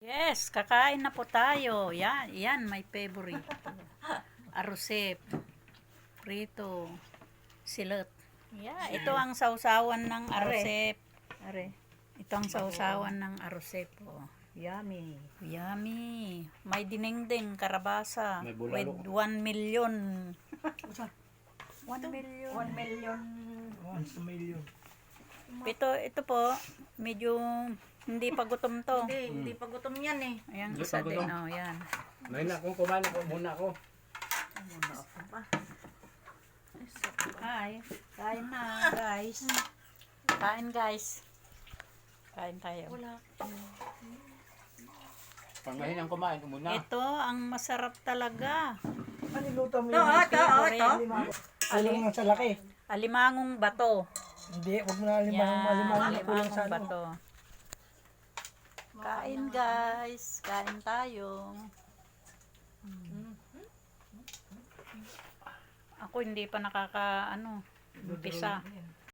Yes, kakain na po tayo. Yan, my favorite. Arosep, prito, silot. Yeah, ito ang sausawan ng arosep. Are. Ito ang sausawan ng arosep. Oh. Yummy. Yummy. May dinengdeng karabasa May with bulalo. 1 million. 1 million. 1 million. 1 million. Ito po, medyo hindi pa gutom to. Hindi pa gutom yan eh. Ayan, Hindi isa pa din. gutom. Oh, yan. May na akong kumain ako muna ako. Muna ako pa. Hi. Kain na, guys. Kain, guys. Kain tayo. Wala. Pag mahinang kumain, muna. Ito ang masarap talaga. Niluto mo Ito, yung ito. kulang lang sa laki. Alimangong bato. Hindi, huwag mo na Yan, alimang kulang sa alimangong bato. Kain, guys. Kain tayo. Ako hindi pa umpisa.